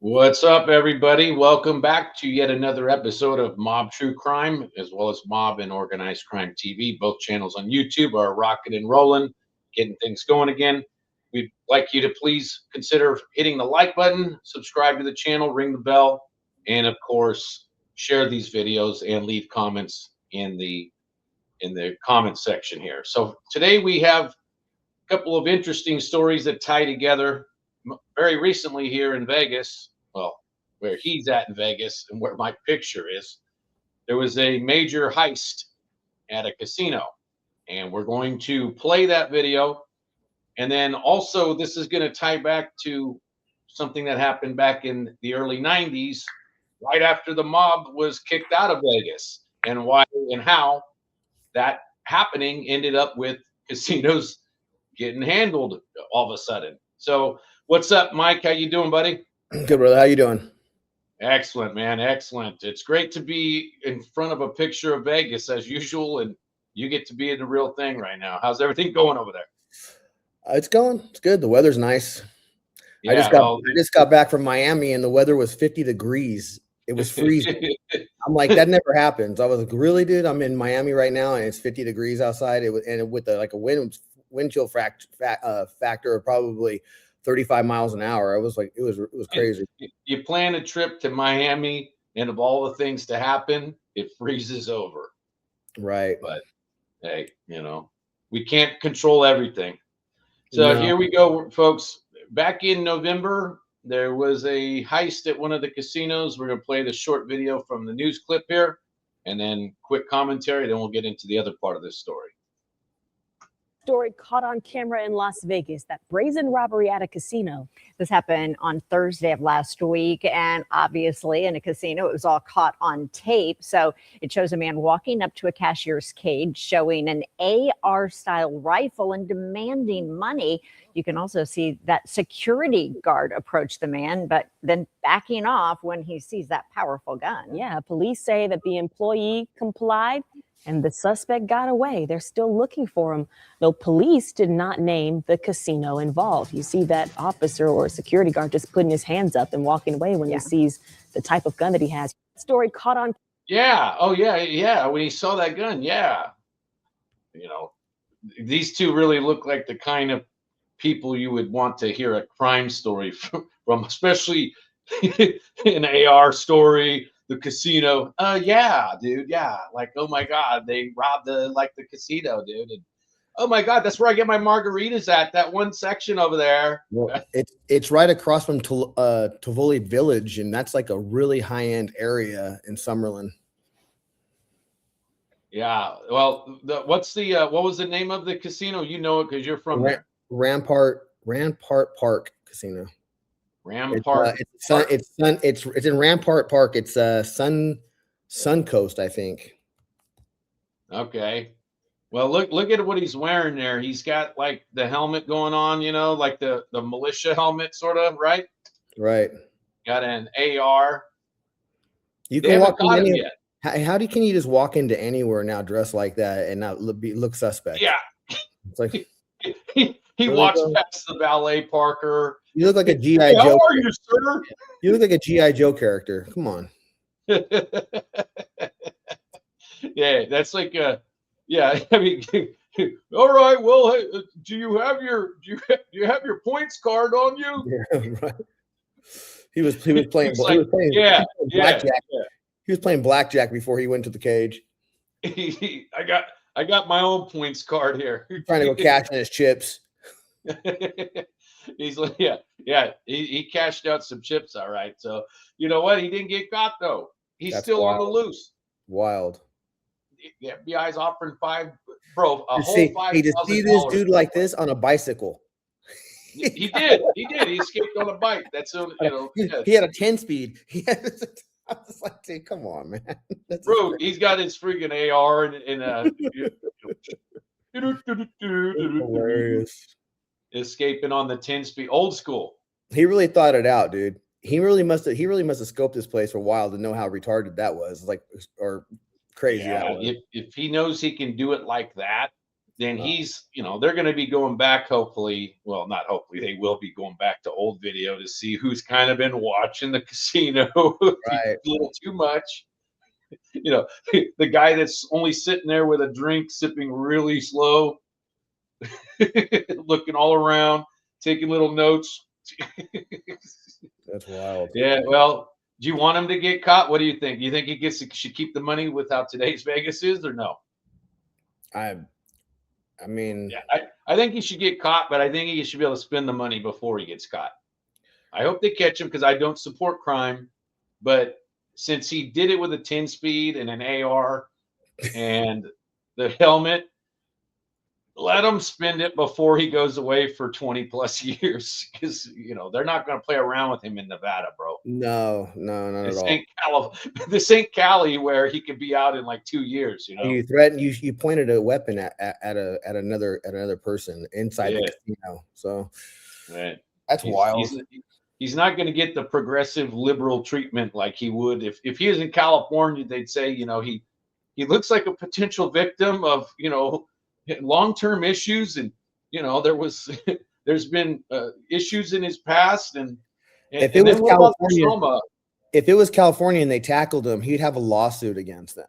What's up, everybody? Welcome back to yet another episode of Mob True Crime, as well as Mob and Organized Crime TV. Both channels on YouTube are rocking and rolling, getting things going again. We'd like you to please consider hitting the like button, subscribe to the channel, ring the bell, and of course, share these videos and leave comments in the comment section here. So today we have a couple of interesting stories that tie together. Very recently here in Vegas, well, where he's at in Vegas and where my picture is, there was a major heist at a casino. And we're going to play that video. And then also, this is going to tie back to something that happened back in the early 90s, right after the mob was kicked out of Vegas, and why and how that happening ended up with casinos getting handled all of a sudden. So, what's up, Mike? How you doing, buddy? Good, brother. How you doing? Excellent, man. Excellent. It's great to be in front of a picture of Vegas as usual, and you get to be in the real thing right now. How's everything going over there? It's going. It's good. The weather's nice. Yeah, I just got back from Miami, and the weather was 50 degrees. It was freezing. I'm like, that never happens. I was like, really, dude? I'm in Miami right now, and it's 50 degrees outside. It was, and with a wind chill factor of probably 35 miles an hour. I was like, it was crazy. You plan a trip to Miami, and of all the things to happen, it freezes over. Right. But hey, we can't control everything. So Here we go, folks. Back in November, there was a heist at one of the casinos. We're going to play the short video from the news clip here, and then quick commentary. Then we'll get into the other part of this story. Story caught on camera in Las Vegas, that brazen robbery at a casino. This happened on Thursday of last week, and obviously in a casino, it was all caught on tape. So it shows a man walking up to a cashier's cage, showing an AR-style rifle and demanding money. You can also see that security guard approach the man, but then backing off when he sees that powerful gun. Yeah, police say that the employee complied and the suspect got away. They're still looking for him. No, police did not name the casino involved. You see that officer or security guard just putting his hands up and walking away when he sees the type of gun that he has. Story caught on. Yeah. Oh, yeah. When he saw that gun, yeah. These two really look like the kind of people you would want to hear a crime story from, especially an AR story. The casino, yeah, dude, yeah. Like, oh my God, they robbed the casino, dude. And oh my God, that's where I get my margaritas at. That one section over there. Well, it's right across from Tivoli Village, and that's like a really high end area in Summerlin. Yeah. Well, what was the name of the casino? You know it because you're from there. Rampart Park Casino. Rampart. It's in Rampart Park. It's Suncoast, I think. Okay. Well, look at what he's wearing there. He's got like the helmet going on, like the militia helmet, sort of, right? Right. Got an AR. You can walk in anywhere. Can you just walk into anywhere now dressed like that and not look suspect? Yeah. It's like he walks past the valet parker. You look like a G.I. Joe. How are you, sir? You look like a G.I. Joe character. Come on. Yeah, that's like yeah. I mean, all right. Well, hey, do you have your points card on you? Yeah, right. He was playing blackjack. He was playing blackjack before he went to the cage. I got my own points card here. Trying to go cash in his chips. He's like, yeah. He cashed out some chips, all right. So you know what? He didn't get caught though. He's still on the loose. Wild. The FBI's offering $5, bro. To see this dude like this on a bicycle. He did. He escaped on a bike. That's He had a 10-speed. I was like, dude, come on, man. Bro, he's got his freaking AR and hilarious. Escaping on the 10-speed, old school. He really thought it out, dude. He really must have scoped this place for a while to know how retarded that was, or crazy. Yeah, if he knows he can do it like that, then he's, they're going to be going back, hopefully. Well, not hopefully, they will be going back to old video to see who's kind of been watching the casino Right. a little too much. The guy that's only sitting there with a drink, sipping really slow, looking all around, taking little notes. That's wild. Yeah, well, do you want him to get caught? What do you think? Do you think he should keep the money with how today's Vegas is, or no? I mean, Yeah, I think he should get caught, but I think he should be able to spend the money before he gets caught. I hope they catch him because I don't support crime, but since he did it with a 10-speed and an AR and the helmet, let him spend it before he goes away for 20 plus years, because they're not going to play around with him in Nevada, bro. no, not at all. This ain't Cali where he could be out in like 2 years. You threatened. You pointed a weapon at another person inside the casino. So right. That's wild. He's not going to get the progressive liberal treatment like he would if he was in California. They'd say he looks like a potential victim of long-term issues, and there's been issues in his past, and if it was California and they tackled him, he'd have a lawsuit against them.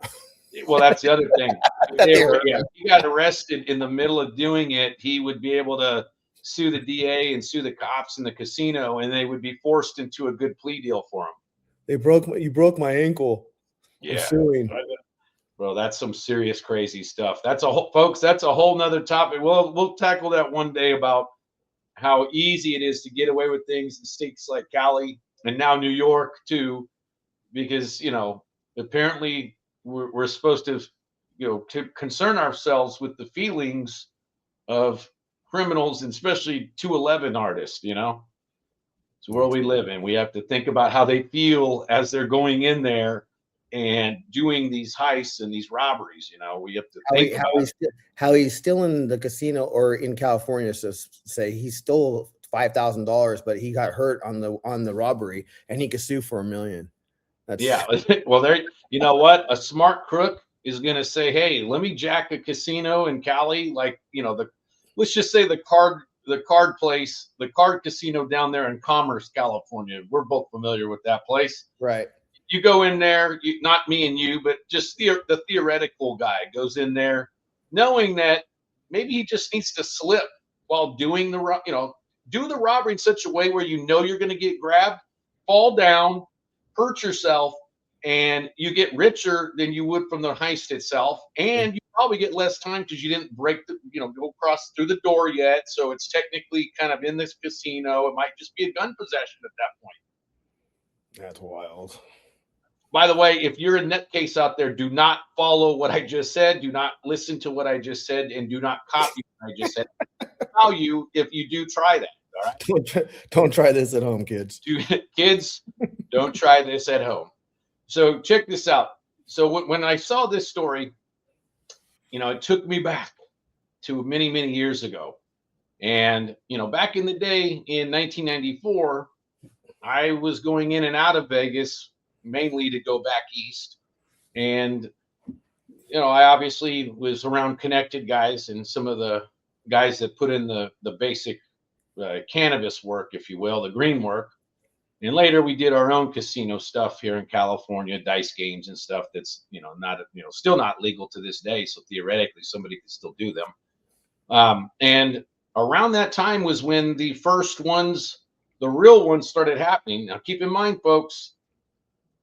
Well, that's the other thing. If he got arrested in the middle of doing it, he would be able to sue the DA and sue the cops in the casino, and they would be forced into a good plea deal for him. You broke my ankle. Yeah. I'm suing. Bro, that's some serious crazy stuff. That's a whole nother topic. We'll tackle that one day, about how easy it is to get away with things in states like Cali and now New York too, because apparently we're supposed to to concern ourselves with the feelings of criminals, and especially 211 artists. It's the world we live in. We have to think about how they feel as they're going in there and doing these heists and these robberies. We have to think how he's still in the casino or in California. So say he stole $5,000, but he got hurt on the robbery, and he could sue for $1 million. Well, there. You know what? A smart crook is going to say, "Hey, let me jack a casino in Cali, like let's just say the card place, the card casino down there in Commerce, California. We're both familiar with that place, right?" You go in there, not me and you, but just the theoretical guy goes in there, knowing that maybe he just needs to slip while doing do the robbery in such a way where you're going to get grabbed, fall down, hurt yourself, and you get richer than you would from the heist itself, and you probably get less time because you didn't go across through the door yet. So it's technically kind of in this casino. It might just be a gun possession at that point. That's wild. By the way, if you're a nutcase out there, do not follow what I just said. Do not listen to what I just said, and do not copy what I just said. I'll tell you if you do try that. All right. Don't try this at home, kids. Kids, don't try this at home. So check this out. So when I saw this story, it took me back to many, many years ago. And, back in the day in 1994, I was going in and out of Vegas mainly to go back east. And, I obviously was around connected guys and some of the guys that put in the basic cannabis work, if you will, the green work. And later we did our own casino stuff here in California, dice games and stuff that's, still not legal to this day. So theoretically somebody could still do them. And around that time was when the first ones, the real ones, started happening. Now keep in mind, folks,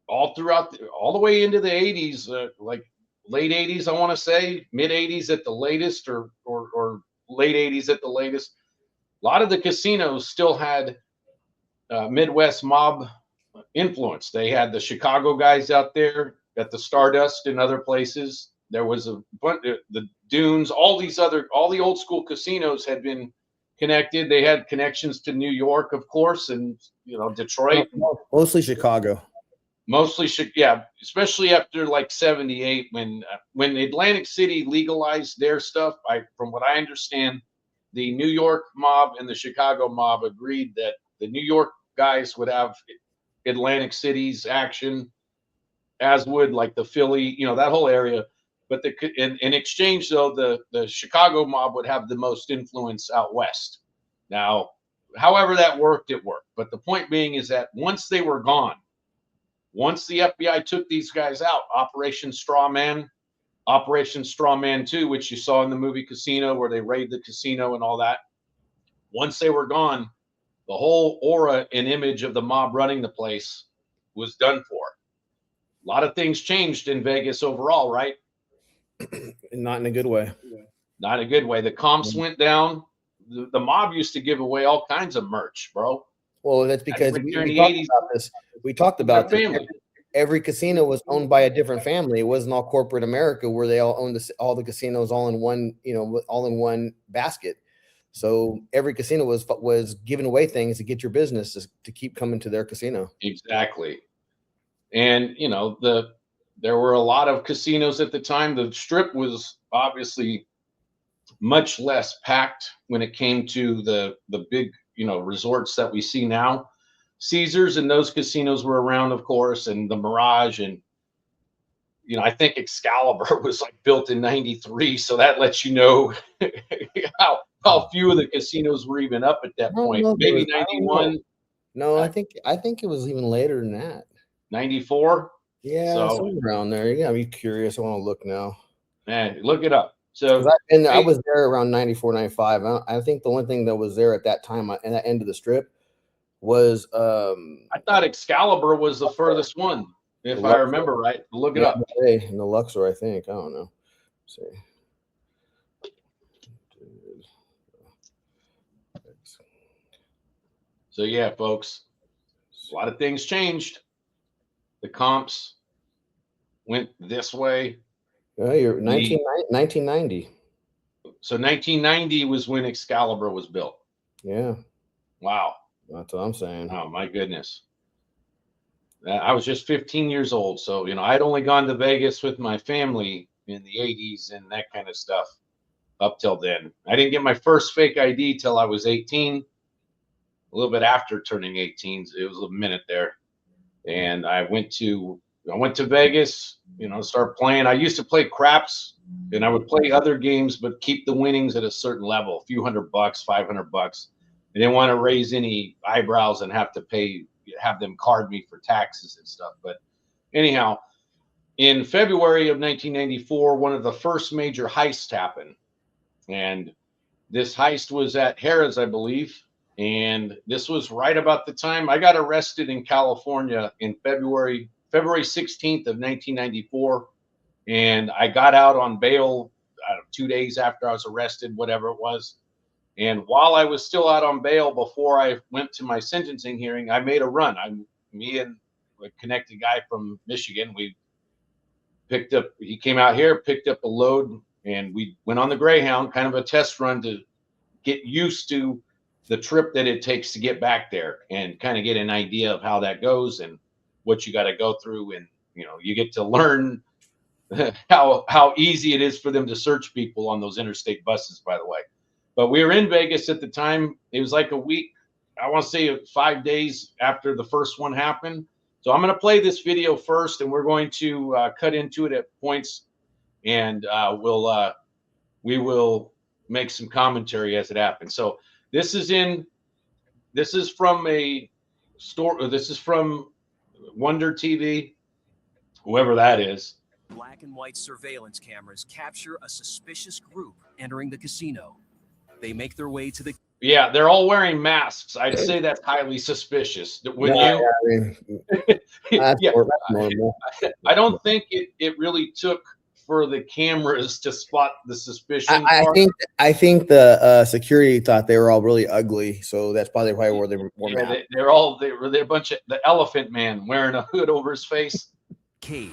all the way into the 80s, like late 80s, I want to say, mid 80s at the latest, or late 80s at the latest. A lot of the casinos still had Midwest mob influence. They had the Chicago guys out there at the Stardust and other places. There was a bunch, the Dunes, all the old school casinos had been connected. They had connections to New York, of course, and Detroit. Mostly Chicago. Mostly, yeah, especially after like 78, when Atlantic City legalized their stuff. From what I understand, the New York mob and the Chicago mob agreed that the New York guys would have Atlantic City's action, as would like the Philly, that whole area. But in exchange, though, the Chicago mob would have the most influence out west. Now, however that worked, it worked. But the point being is that once they were gone, once the FBI took these guys out, Operation Strawman 2, which you saw in the movie Casino, where they raid the casino and all that. Once they were gone, the whole aura and image of the mob running the place was done for. A lot of things changed in Vegas overall, right? Not in a good way. Not a good way. The comps went down. The mob used to give away all kinds of merch, bro. Well, that's because we talked about this. Every casino was owned by a different family. It wasn't all corporate America where they all owned all the casinos all in one, all in one basket. So every casino was giving away things to get your business to keep coming to their casino. Exactly. And there were a lot of casinos at the time. The Strip was obviously much less packed when it came to the big, resorts that we see now. Caesars and those casinos were around, of course, and the Mirage, and I think Excalibur was like built in '93, so that lets you know how few of the casinos were even up at that point. Maybe 91. No, I think it was even later than that. 94. Yeah, somewhere around there. You gotta be curious. I want to look now. Man, look it up. So I was there around 94, 95. I think the only thing that was there at that time at that end of the Strip was I thought Excalibur was the furthest one, if I remember right. Look it up. In the Luxor, I think. I don't know. Let's see. So yeah, folks, a lot of things changed. The comps went this way. You're 1990. So 1990 was when Excalibur was built. Yeah. Wow. That's what I'm saying. Oh my goodness. I was just 15 years old. So, I'd only gone to Vegas with my family in the 80s and that kind of stuff up till then. I didn't get my first fake ID till I was 18, a little bit after turning 18. It was a minute there. And I went to Vegas, start playing. I used to play craps and I would play other games, but keep the winnings at a certain level, a few $100, $500. I didn't want to raise any eyebrows and have them card me for taxes and stuff. But anyhow, in February of 1994, one of the first major heists happened. And this heist was at Harrah's, I believe. And this was right about the time I got arrested in California in February 16th of 1994. And I got out on bail 2 days after I was arrested, whatever it was. And while I was still out on bail, before I went to my sentencing hearing, I made a run. Me and a connected guy from Michigan, he came out here, picked up a load, and we went on the Greyhound, kind of a test run to get used to the trip that it takes to get back there and kind of get an idea of how that goes and what you got to go through. And, you get to learn how easy it is for them to search people on those interstate buses, by the way. But we were in Vegas at the time. It was like a week, I want to say 5 days after the first one happened. So I'm going to play this video first, and we're going to cut into it at points, and we will make some commentary as it happens. So this is from a store. This is from Wonder TV, whoever that is. Black and white surveillance cameras capture a suspicious group entering the casino. They make their way to the... Yeah, they're all wearing masks. I'd say that's highly suspicious. Wouldn't you? I don't think it really took for the cameras to spot the suspicion. I think the security thought they were all really ugly, so that's probably why they were masks. They're a bunch of the Elephant Man wearing a hood over his face. Cage.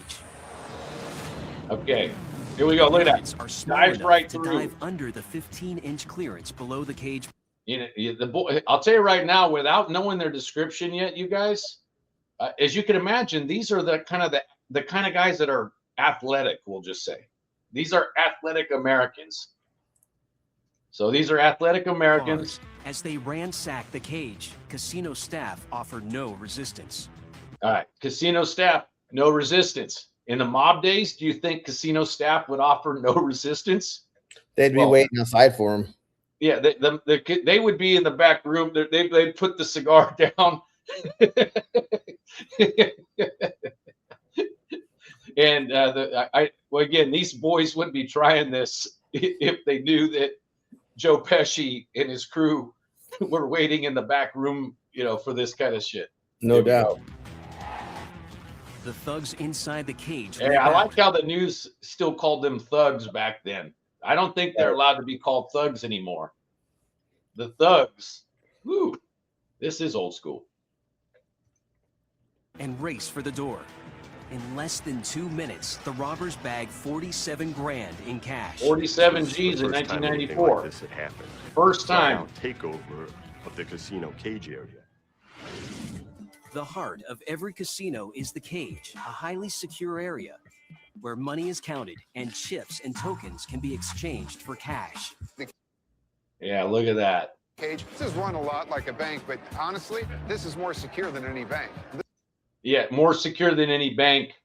Okay. Here we go. Look at that. Dives right through. Dive under the 15-inch clearance below the cage. I'll tell you right now, without knowing their description yet, you guys, as you can imagine, these are the kind of guys that are athletic. We'll just say these are athletic Americans. So these are athletic Americans. As they ransack the cage, casino staff offer no resistance. All right, casino staff, no resistance. In the mob days, do you think casino staff would offer no resistance? They'd be waiting outside for him. Yeah, they would be in the back room. They'd put the cigar down. And well, again, these boys wouldn't be trying this if they knew that Joe Pesci and his crew were waiting in the back room, for this kind of shit. No doubt. The thugs inside the cage. Hey, I like how the news still called them thugs back then. I don't think they're allowed to be called thugs anymore. The thugs. Woo. This is old school. And race for the door. In less than 2 minutes, the robbers bagged 47 grand in cash. 47 G's in 1994. Like this had happened. First time. Takeover of the casino cage area. The heart of every casino is the cage, a highly secure area where money is counted and chips and tokens can be exchanged for cash. Yeah, look at that. Cage. This is run a lot like a bank, but honestly, this is more secure than any bank. Yeah, more secure than any bank.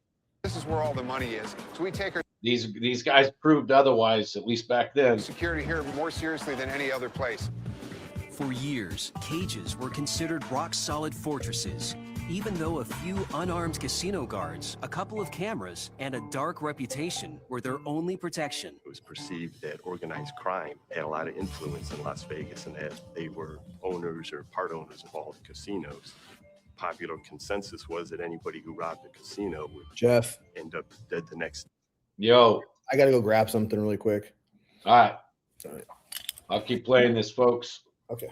This is where all the money is. So we take our These guys proved otherwise, at least back then. security here more seriously than any other place. For years, cages were considered rock-solid fortresses, even though a few unarmed casino guards, a couple of cameras, and a dark reputation were their only protection. It was perceived that organized crime had a lot of influence in Las Vegas and that they were owners or part owners of all the casinos. Popular consensus was that anybody who robbed a casino would Jeff, end up dead the next. Yo. I got to go grab something really quick. All right. All right. I'll keep playing this, folks. Okay.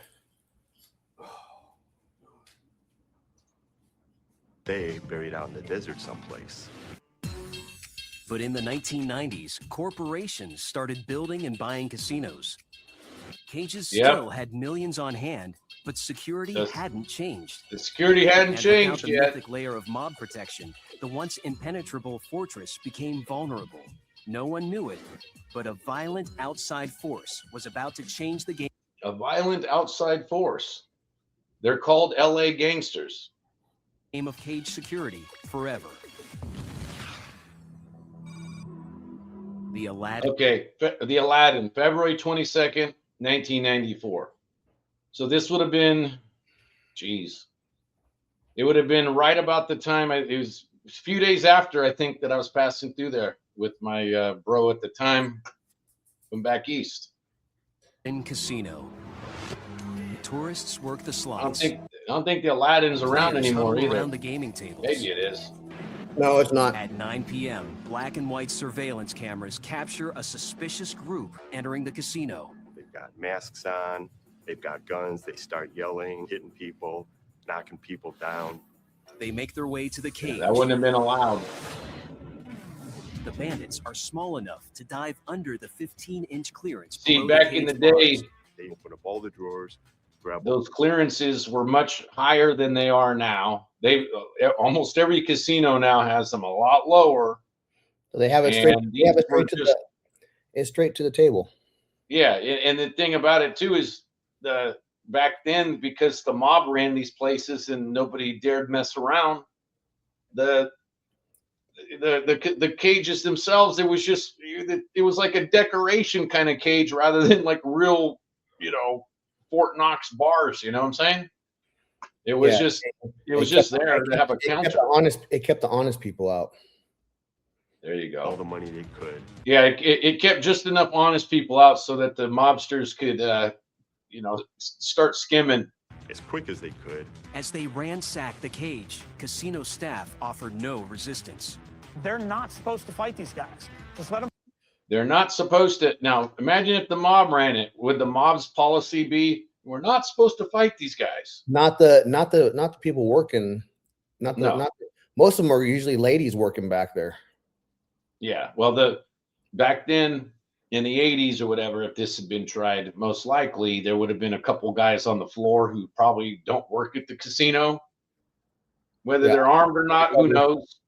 They buried out in the desert someplace. But in the 1990s, corporations started building and buying casinos. Cages still had millions on hand, but security hadn't changed. The security hadn't And changed without the yet. mythic layer of mob protection, the once impenetrable fortress became vulnerable. No one knew it, but a violent outside force was about to change the game. A violent outside force. They're called LA gangsters. Game of cage security forever. The Aladdin. Okay, the Aladdin, February 22nd, 1994. So this would have been, geez, it would have been right about the time, it was a few days after, I think, that I was passing through there with my bro at the time from back east. In casino. Tourists work the slots. I don't think the Aladdin's around Players anymore huddle either. around the gaming tables. Maybe it is. No, it's not. At 9 p.m., black and white surveillance cameras capture a suspicious group entering the casino. They've got masks on, they've got guns, they start yelling, hitting people, knocking people down. They make their way to the cage. That wouldn't have been allowed. The bandits are small enough to dive under the 15-inch clearance. See, below back in the cage day, bars. They open up all the drawers, grab those clearances were much higher than they are now. They almost every casino now has them a lot lower. So they have it straight. And They have it these were straight to just- it's straight to the table. Yeah, and the thing about it too is back then, because the mob ran these places and nobody dared mess around, the cages themselves, it was like a decoration kind of cage rather than like real, Fort Knox bars. You know what I'm saying? It was just there to have a counter. It kept the honest people out. There you all go. the money they could. Yeah, it kept just enough honest people out so that the mobsters could, start skimming. As quick as they could. As they ransacked the cage, casino staff offered no resistance. They're not supposed to fight these guys. Just let them. They're not supposed to. Now, imagine if the mob ran it. Would the mob's policy be, we're not supposed to fight these guys? Not the people working. Most of them are usually ladies working back there. Yeah. Well, back then in the 80s or whatever, if this had been tried, most likely there would have been a couple guys on the floor who probably don't work at the casino. Whether they're armed or not, who knows?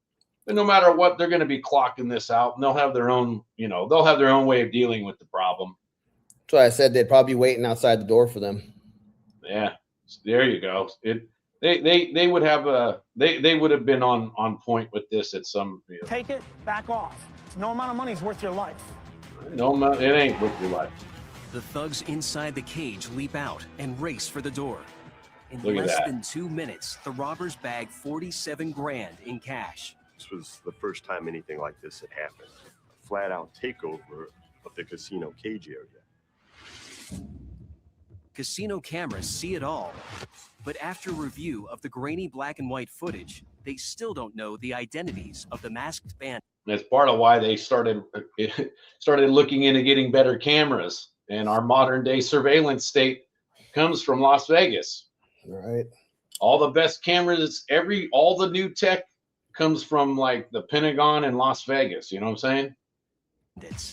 But no matter what, they're going to be clocking this out, and they'll have their own, they'll have their own way of dealing with the problem. That's why I said they'd probably be waiting outside the door for them. Yeah, there you go. They would have they would have been on point with this at some. You know, Take it, back off. No amount of money is worth your life. no, it ain't worth your life. The thugs inside the cage leap out and race for the door. In Look at less that. than 2 minutes, the robbers bag 47 grand in cash. This was the first time anything like this had happened. A flat-out takeover of the casino cage area. Casino cameras see it all. But after review of the grainy black and white footage, they still don't know the identities of the masked bandits. That's part of why they started looking into getting better cameras. And our modern day surveillance state comes from Las Vegas. Right. All the best cameras, all the new tech comes from like the Pentagon and Las Vegas. You know what I'm saying?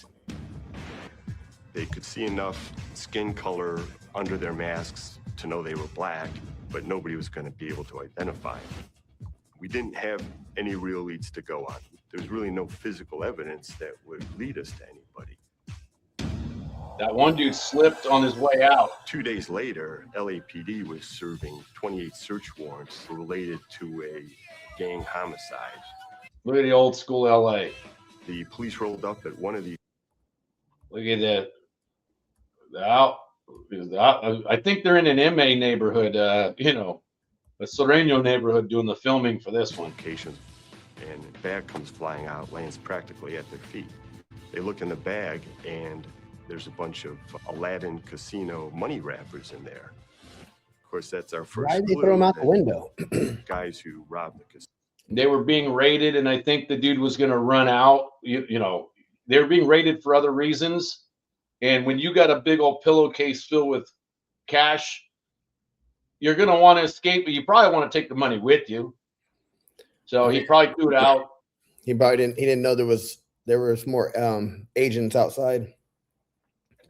They could see enough skin color under their masks to know they were black, but nobody was going to be able to identify them. We didn't have any real leads to go on. There's really no physical evidence that would lead us to anybody. That one dude slipped on his way out. 2 days later, LAPD was serving 28 search warrants related to a gang homicide. Look at the old school LA. The police rolled up at one of these. Look at that. I think they're in an MA neighborhood, you know, a Sereno neighborhood doing the filming for this one. Locations, and a bag comes flying out, lands practically at their feet. They look in the bag, and there's a bunch of Aladdin casino money wrappers in there. Of course, that's our first. Why did they throw them out the window? Guys who robbed the casino. They were being raided, and I think the dude was going to run out. You know, they were being raided for other reasons. And when you got a big old pillowcase filled with cash, you're going to want to escape, but you probably want to take the money with you. So he probably threw it out. He didn't know there was more agents outside.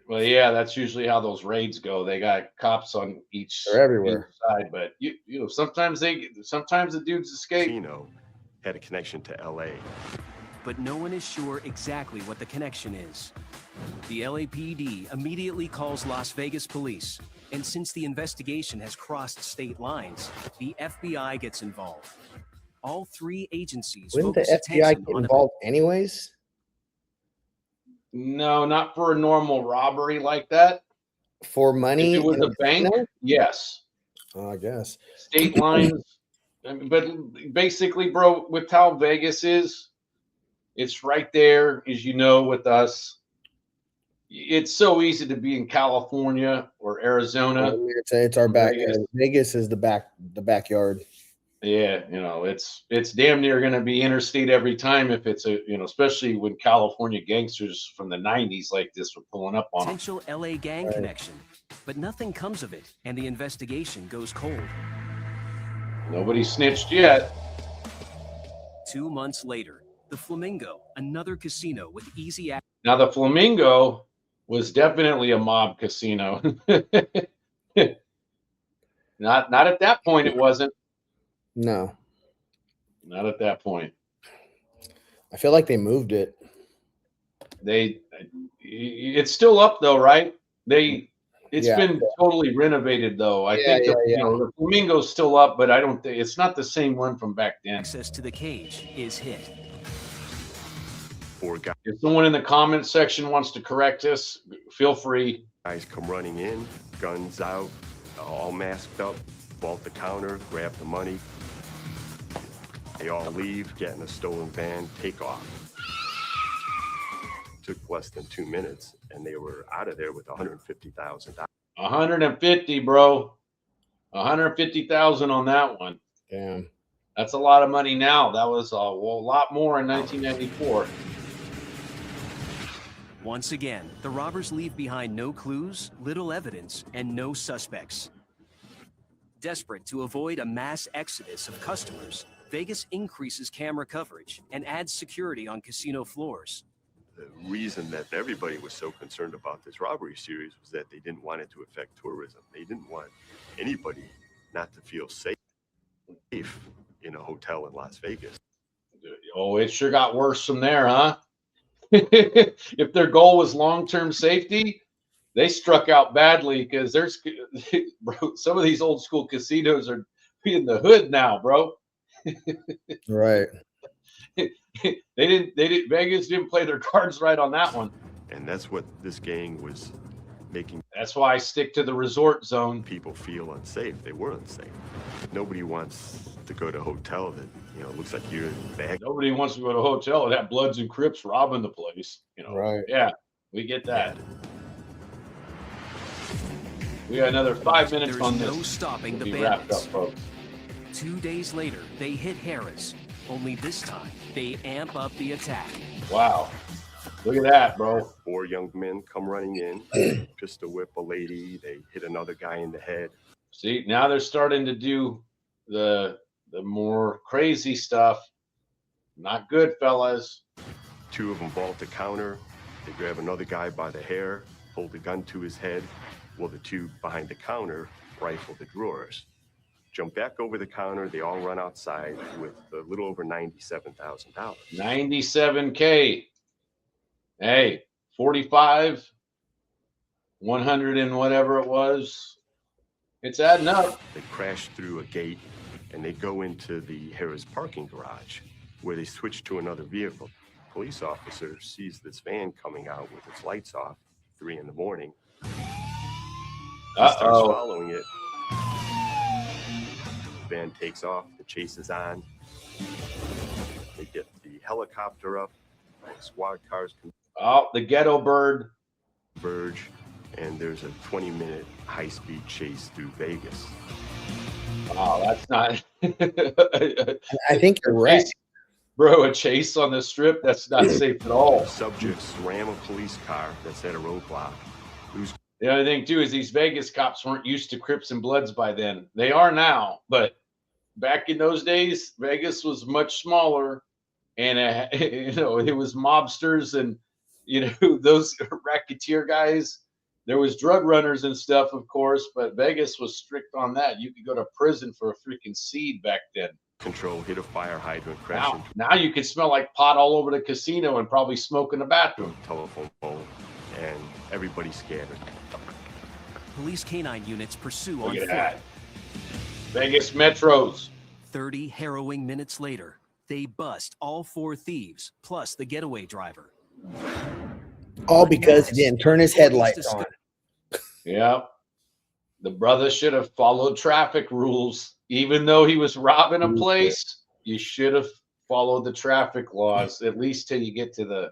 Well, yeah, that's usually how those raids go. They got cops on each They're everywhere. side, but you know, sometimes the dudes escape. Casino had a connection to LA. But no one is sure exactly what the connection is. The LAPD immediately calls Las Vegas police, and since the investigation has crossed state lines, the FBI gets involved. All three agencies Wouldn't the focus FBI attention get on involved anyways? No, not for a normal robbery like that. For money? If it was in a bank, casino? yes. I guess. State lines. But basically, bro, with how Vegas is, it's right there, as you know, with us. It's so easy to be in California or Arizona. It's our backyard. Vegas is the backyard. Yeah, you know, it's damn near going to be interstate every time if it's especially when California gangsters from the 90s like this were pulling up on them. potential LA gang connection. But nothing comes of it, and the investigation goes cold. Nobody snitched yet. 2 months later, the Flamingo, another casino with easy access. Now, the Flamingo was definitely a mob casino. Not at that point, it wasn't. No. Not at that point. I feel like they moved it. It's still up though, right? It's Yeah. been totally renovated though. I think the Flamingo's still up, but I don't think it's not the same one from back then. Access to the cage is hit. Four If someone in the comments section wants to correct us, feel free. guys come running in, guns out, all masked up, vault the counter, grab the money. They all leave, get in a stolen van, take off. Took less than 2 minutes, and they were out of there with $150,000. 150, bro. 150,000 on that one. Damn. That's a lot of money now. That was a lot more in 1994. Once again, the robbers leave behind no clues, little evidence, and no suspects. Desperate to avoid a mass exodus of customers, Vegas increases camera coverage and adds security on casino floors. The reason that everybody was so concerned about this robbery series was that they didn't want it to affect tourism. They didn't want anybody not to feel safe in a hotel in Las Vegas. Oh, it sure got worse from there, huh? If their goal was long-term safety, they struck out badly because bro, some of these old school casinos are be in the hood now, bro. Right. Vegas didn't play their cards right on that one. And that's what this gang was making. That's why I stick to the resort zone. People feel unsafe. They were unsafe. Nobody wants to go to a hotel that, looks like you're in Vegas. Nobody wants to go to a hotel and have Bloods and Crips robbing the place. Right. Yeah, we get that. We got another 5 minutes There's on no this. stopping We'll the be wrapped up, bandits. folks. 2 days later, they hit Harris. Only this time, they amp up the attack. Wow. Look at that, bro. 4 young men come running in, pistol whip a lady. They hit another guy in the head. See, now they're starting to do the more crazy stuff. Not good, fellas. 2 of them vault the counter. They grab another guy by the hair, hold the gun to his head, while the 2 behind the counter rifle the drawers. Jump back over the counter. They all run outside with a little over $97,000. 97K. Hey, 45, 100 and whatever it was. It's adding up. They crash through a gate and they go into the Harris parking garage where they switch to another vehicle. Police officer sees this van coming out with its lights off, 3 in the morning. He starts following it. The van takes off, the chase is on. They get the helicopter up, the squad cars Oh, the ghetto bird. converge, and there's a 20-minute high-speed chase through Vegas. Oh, that's not. I think you're right. Bro, a chase on the strip, that's not safe at all. Subjects ram a police car that's at a roadblock. The other thing, too, is these Vegas cops weren't used to Crips and Bloods by then. They are now, but back in those days, Vegas was much smaller, and, it was mobsters and, those racketeer guys. There was drug runners and stuff, of course, but Vegas was strict on that. You could go to prison for a freaking seed back then. Control hit a fire hydrant, crash Now you can smell like pot all over the casino and probably smoke in the bathroom. into a telephone pole, and everybody scattered. Police canine units pursue on Look at foot. that. Vegas Metros. 30 harrowing minutes later, they bust all 4 thieves, plus the getaway driver. All because he didn't turn his headlights on. Yeah. The brother should have followed traffic rules. Even though he was robbing a place, you should have followed the traffic laws, at least till you get to the,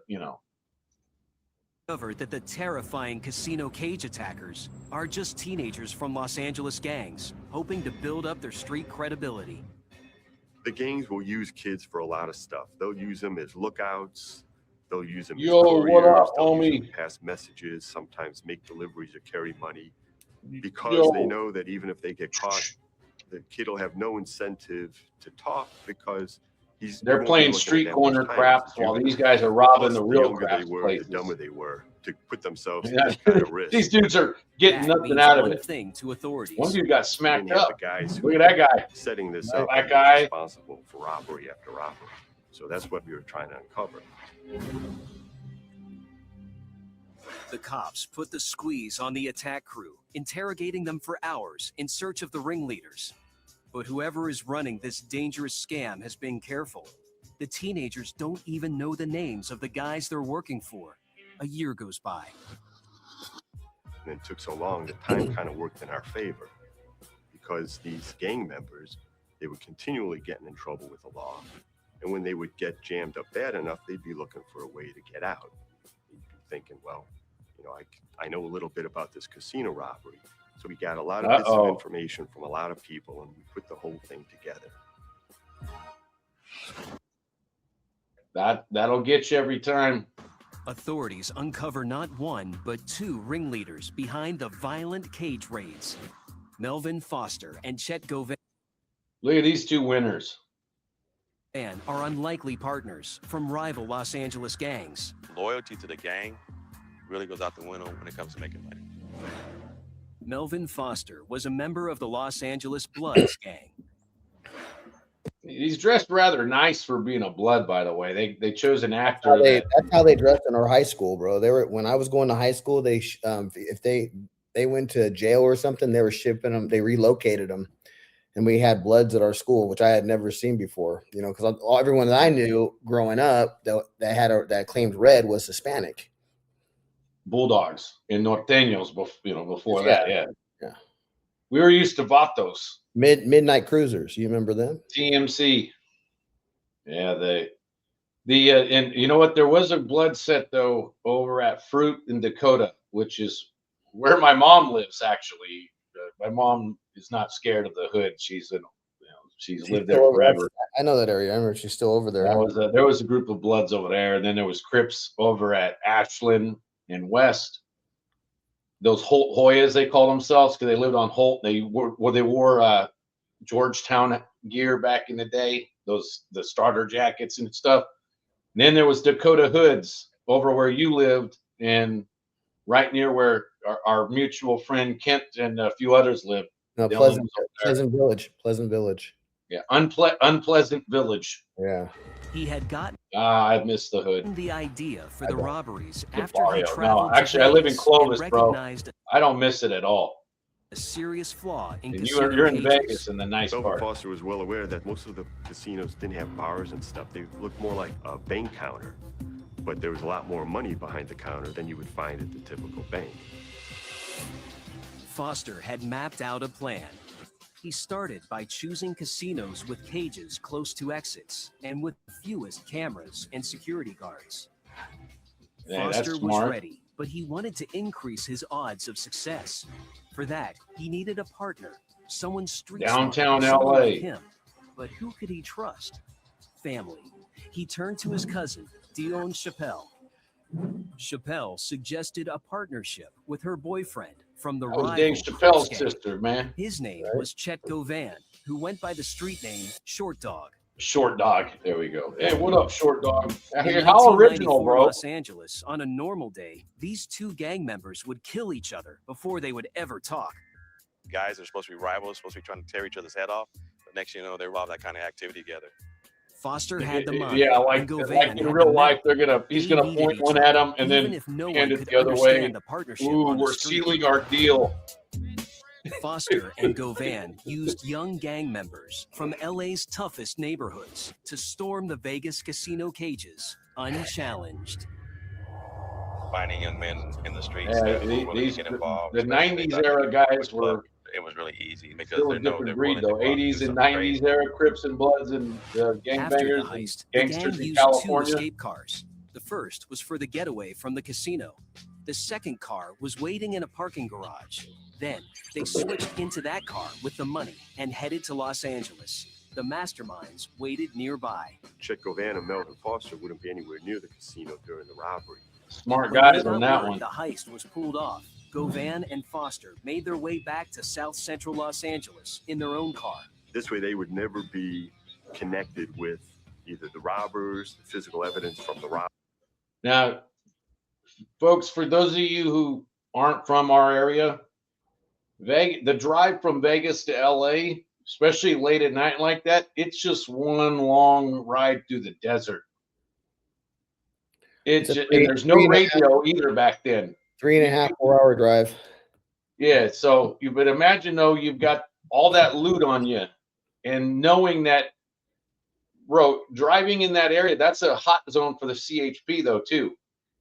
Discovered that the terrifying casino cage attackers are just teenagers from Los Angeles gangs, hoping to build up their street credibility. The gangs will use kids for a lot of stuff. They'll use them as lookouts. They'll use them Yo, as couriers. what up, They'll use homie? them to pass messages, sometimes make deliveries or carry money. Because they know that even if they get caught, the kid will have no incentive to talk because They're playing street corner craps while these guys are robbing the real craps they were, places. the dumber they were to put themselves in that kind of risk. These dudes are getting That nothing means out of one it. thing to authorities. One dude got And smacked you have up. the guys who Look at that guy. setting this That up and guy. responsible for robbery after robbery. So that's what we were trying to uncover. The cops put the squeeze on the attack crew, interrogating them for hours in search of the ringleaders. But whoever is running this dangerous scam has been careful. The teenagers don't even know the names of the guys they're working for. A year goes by. And it took so long, the time kind of worked in our favor because these gang members, they were continually getting in trouble with the law. And when they would get jammed up bad enough, they'd be looking for a way to get out. They'd be thinking, well, I know a little bit about this casino robbery. So we got a lot of bits of information from a lot of people and we put the whole thing together. That'll get you every time. Authorities uncover not 1, but 2 ringleaders behind the violent cage raids. Melvin Foster and Chet Govan Look at these 2 winners. are unlikely partners from rival Los Angeles gangs. Loyalty to the gang really goes out the window when it comes to making money. Melvin Foster was a member of the Los Angeles Bloods gang. He's dressed rather nice for being a Blood, by the way. They chose an actor. That's how they dressed in our high school, bro. They were when I was going to high school. They if they went to jail or something, they were shipping them. They relocated them, and we had Bloods at our school, which I had never seen before. You know, because everyone that I knew growing up that claimed red was Hispanic. Bulldogs and Norteños, before that, yeah. We were used to Vatos. Midnight Cruisers. You remember them? TMC. Yeah, and you know what? There was a blood set though over at Fruit in Dakota, which is where my mom lives. Actually, my mom is not scared of the hood. She's lived there forever. I know that area. I remember she's still over there. There was a group of Bloods over there, and then there was Crips over at Ashland and West. Those Hoyas, they call themselves, because they lived on Holt. They wore Georgetown gear back in the day, the starter jackets and stuff. And then there was Dakota Hoods over where you lived, and right near where our mutual friend Kent and a few others lived. No, Pleasant Village. Yeah, Unpleasant Village. Yeah. He had gotten I missed the hood. the idea for the robberies The after he barrio. traveled No, actually, I live in Vegas Clovis, and bro. recognized I don't miss it at all. a serious flaw in And casino you're in cages. Vegas in the nice Belva part. Foster was well aware that most of the casinos didn't have bars and stuff. They looked more like a bank counter, but there was a lot more money behind the counter than you would find at the typical bank. Foster had mapped out a plan. He started by choosing casinos with cages close to exits and with the fewest cameras and security guards. Yeah, that's Foster was smart. ready, but he wanted to increase his odds of success. For that, he needed a partner, someone street Downtown smart, someone LA. like him. But who could he trust? Family. He turned to his cousin, Dion Chappelle. Chappelle suggested a partnership with her boyfriend from the That was rival Dave Crooks Chappelle's gang. sister, man. His name was Chet Govan, who went by the street name Short Dog. Short Dog. There we go. Hey, what up, Short Dog? In How original, 1994 bro. Los Angeles, on a normal day, these two gang members would kill each other before they would ever talk. Guys are supposed to be rivals, supposed to be trying to tear each other's head off. But next thing you know, they're involved in that kind of activity together. Foster had the money. Yeah, and like Govan in had real the life, metal. he's They gonna needed point each one other, at him and even then if no hand one it could the other way. understand the partnership Ooh, on the we're street. sealing our deal. Foster and Govan used young gang members from LA's toughest neighborhoods to storm the Vegas casino cages unchallenged. Finding young men in the streets Yeah, that were willing to get involved. the especially 90s if they era got guys were it was really easy because still they a know different they're breed, willing to though. go out and do 80s and something 90s crazy. era Crips and Bloods and After the gangbangers and heist, the gang gangsters in used two California. escape cars. The first was for the getaway from the casino. The second car was waiting in a parking garage. Then they switched into that car with the money and headed to Los Angeles. The masterminds waited nearby. Chet Govan and Melvin Foster wouldn't be anywhere near the casino during the robbery. Smart When guys they on got that word one. the heist was pulled off, Govan and Foster made their way back to South Central Los Angeles in their own car. This way, they would never be connected with either the robbers, the physical evidence from the robbery. Now, folks, for those of you who aren't from our area, the drive from Vegas to LA, especially late at night like that, it's just one long ride through the desert. And there's no radio either back then. 3.5, 4 hour drive. Yeah, so you would imagine though you've got all that loot on you, and knowing that, bro, driving in that area, that's a hot zone for the CHP though too.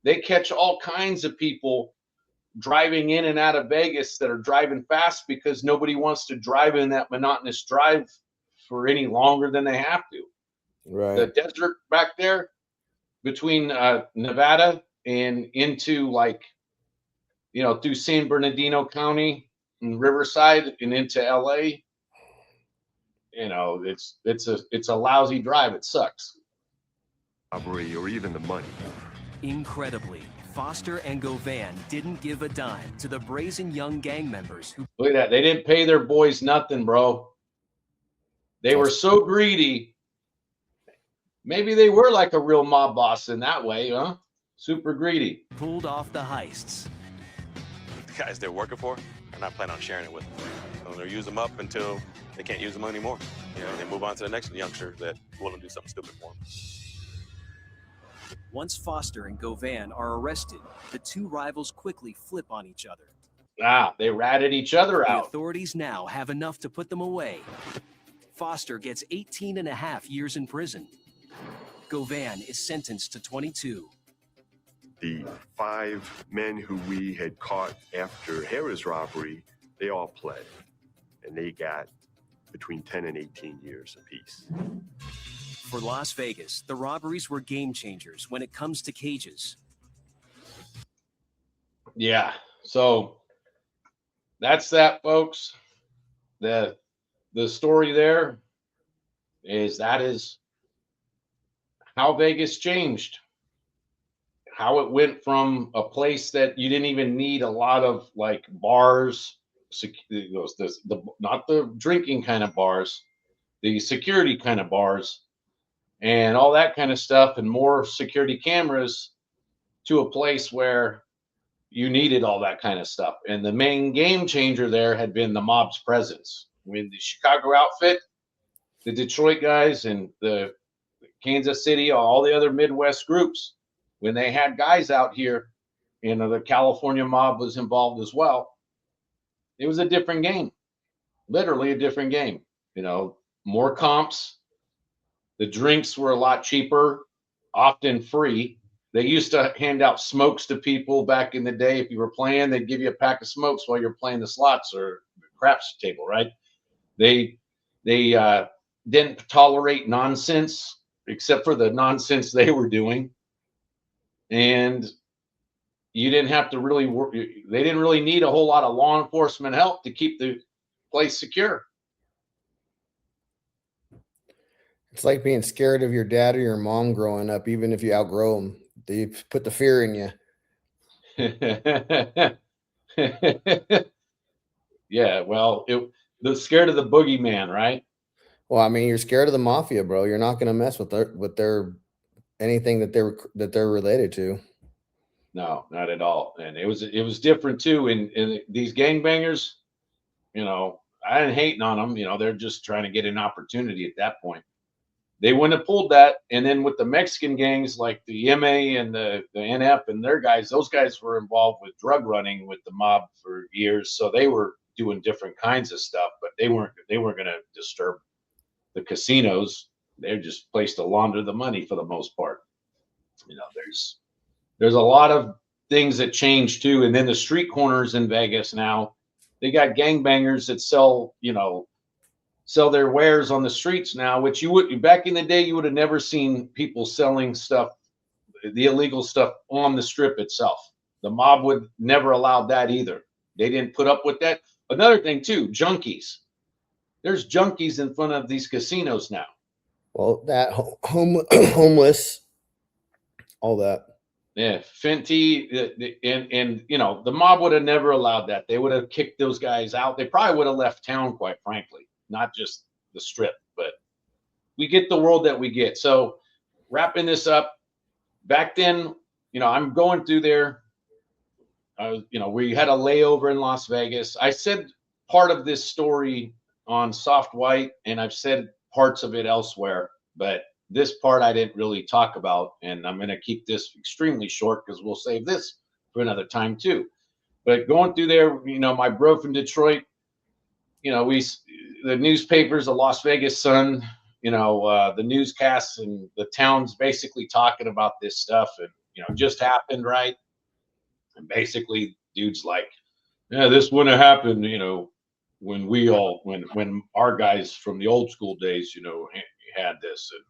They catch all kinds of people driving in and out of Vegas that are driving fast because nobody wants to drive in that monotonous drive for any longer than they have to. Right. The desert back there between Nevada and into through San Bernardino County and Riverside and into LA, it's a lousy drive. It sucks. Robbery or even the money. Incredibly, Foster and Govan didn't give a dime to the brazen young gang members who Look at that. They didn't pay their boys nothing, bro. They were so greedy. Maybe they were like a real mob boss in that way, huh? Super greedy. pulled off the heists. The guys they're working for are not planning on sharing it with them. So they'll use them up until they can't use them anymore. They move on to the next youngster that will do something stupid for them. Once Foster and Govan are arrested, the two rivals quickly flip on each other. They ratted each other The out. authorities now have enough to put them away. Foster gets 18.5 years in prison. Govan is sentenced to 22. The 5 men who we had caught after Harrah's robbery, they all pled, and they got between 10 and 18 years apiece. For Las Vegas, the robberies were game changers when it comes to cages. Yeah. So that's that, folks. The story there is that is how Vegas changed. How it went from a place that you didn't even need a lot of like bars, not the drinking kind of bars, the security kind of bars, and all that kind of stuff, and more security cameras, to a place where you needed all that kind of stuff. And the main game changer there had been the mob's presence. I mean, the Chicago outfit, the Detroit guys, and the Kansas City, all the other Midwest groups, when they had guys out here, the California mob was involved as well. It was a different game, literally a different game. More comps. The drinks were a lot cheaper, often free. They used to hand out smokes to people back in the day. If you were playing, they'd give you a pack of smokes while you're playing the slots or the craps table, right? They didn't tolerate nonsense, except for the nonsense they were doing. And you didn't have to really work. They didn't really need a whole lot of law enforcement help to keep the place secure. It's like being scared of your dad or your mom growing up, even if you outgrow them. They put the fear in you. Yeah, well, they're scared of the boogeyman, right? Well, I mean, you're scared of the mafia, bro. You're not going to mess with their anything that they're related to. No, not at all. And it was different too. In these gangbangers, I ain't hating on them. They're just trying to get an opportunity at that point. They wouldn't have pulled that. And then with the Mexican gangs like the MA and the NF and their guys, those guys were involved with drug running with the mob for years. So they were doing different kinds of stuff, but they weren't going to disturb the casinos. They're just placed to launder the money for the most part. There's a lot of things that change too. And then the street corners in Vegas now, they got gangbangers that sell their wares on the streets now, which you would back in the day, you would have never seen people selling stuff, the illegal stuff on the strip itself. The mob would never allow that either. They didn't put up with that. Another thing too, junkies. There's junkies in front of these casinos now. Well, that homeless, all that. Yeah, Fenty, and the mob would have never allowed that. They would have kicked those guys out. They probably would have left town, quite frankly. Not just the strip, but we get the world that we get. So wrapping this up, back then, I'm going through there. We had a layover in Las Vegas. I said part of this story on Soft White, and I've said parts of it elsewhere, but this part I didn't really talk about, and I'm going to keep this extremely short because we'll save this for another time too. But going through there, my bro from Detroit, the newspapers, the Las Vegas Sun, the newscasts and the towns basically talking about this stuff, and just happened, right? And basically, dude's like, yeah, this wouldn't have happened, when our guys from the old school days, had this, and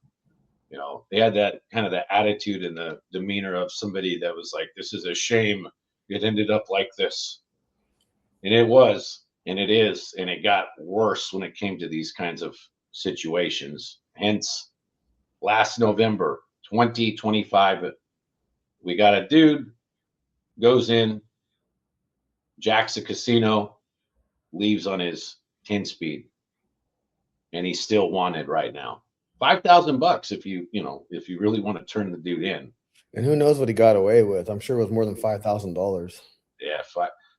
they had that kind of the attitude and the demeanor of somebody that was like, this is a shame it ended up like this, and it was. And it is, and it got worse when it came to these kinds of situations. Hence, last November 2025, we got a dude goes in, jacks a casino, leaves on his 10-speed, and he's still wanted right now. $5,000 if you really want to turn the dude in. And who knows what he got away with? I'm sure it was more than $5,000. Yeah,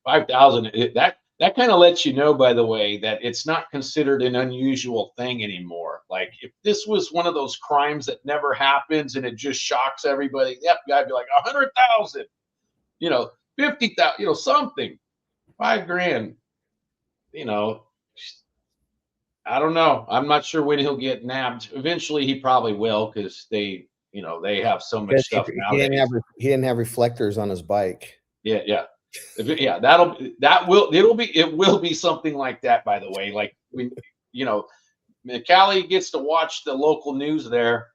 5,000. That kind of lets you know, by the way, that it's not considered an unusual thing anymore. Like if this was one of those crimes that never happens and it just shocks everybody, the FBI would be like 100,000, 50,000, something. $5,000. You know, I don't know. I'm not sure when he'll get nabbed. Eventually, he probably will because they, you know, they have so much stuff nowadays. He didn't have reflectors on his bike. Yeah, yeah, yeah. It will be something like that. By the way, like when you know, McCallie gets to watch the local news there.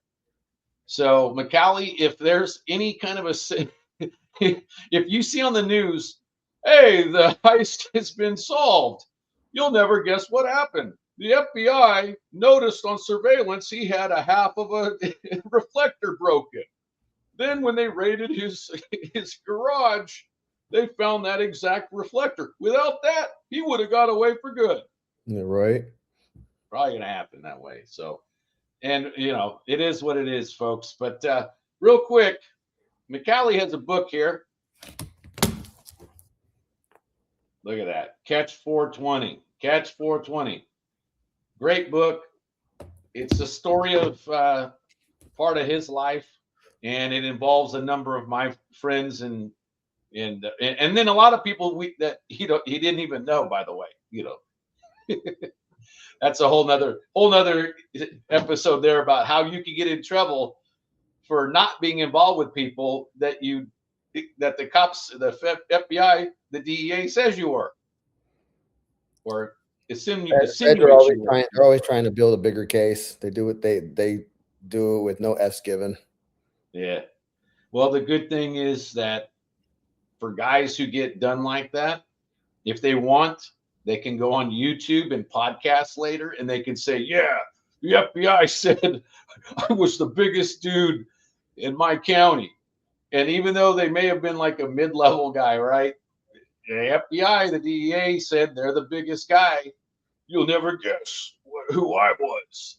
So McCallie, if there's any kind of if you see on the news, hey, the heist has been solved, you'll never guess what happened. The FBI noticed on surveillance he had a half of a reflector broken. Then when they raided his garage, they found that exact reflector. Without that, he would have got away for good. Yeah, right. Probably gonna happen that way. So, and you know, it is what it is, folks. But real quick, McCallie has a book here. Look at that. Catch 420. Catch 420. Great book. It's a story of part of his life, and it involves a number of my friends and then a lot of people that he didn't even know, by the way. You know, that's a whole nother episode there about how you can get in trouble for not being involved with people that the cops, the FBI, the DEA says you were, or they're always trying to build a bigger case. They do what they do it with no F's given. Yeah. Well, the good thing is that for guys who get done like that, if they want, they can go on YouTube and podcast later, and they can say, "Yeah, the FBI said I was the biggest dude in my county," and even though they may have been like a mid-level guy, right? The FBI, the DEA said they're the biggest guy. You'll never guess who I was.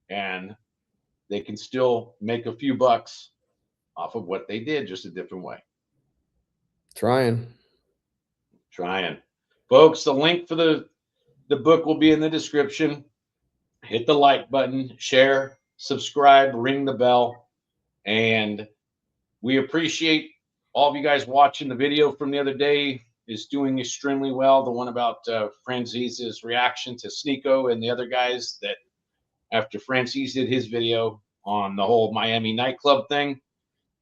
And they can still make a few bucks off of what they did, just a different way. Trying. Folks, the link for the book will be in the description. Hit the like button, share, subscribe, ring the bell. And we appreciate all of you guys watching. The video from the other day is doing extremely well. The one about Francis's reaction to Sneeko and the other guys, that after Francis did his video on the whole Miami nightclub thing.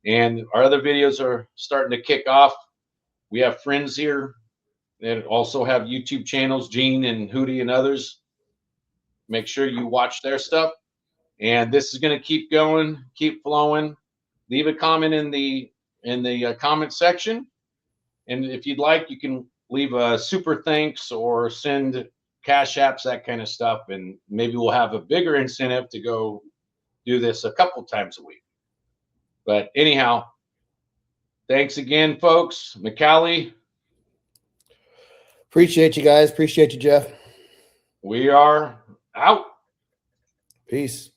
And our other videos are starting to kick off. We have friends here that also have YouTube channels, Gene and Hootie and others. Make sure you watch their stuff. And this is going to keep going, keep flowing. Leave a comment in the comment section. And if you'd like, you can leave a super thanks or send cash apps, that kind of stuff. And maybe we'll have a bigger incentive to go do this a couple times a week. But anyhow, thanks again, folks. McCallie. Appreciate you guys. Appreciate you, Jeff. We are out. Peace.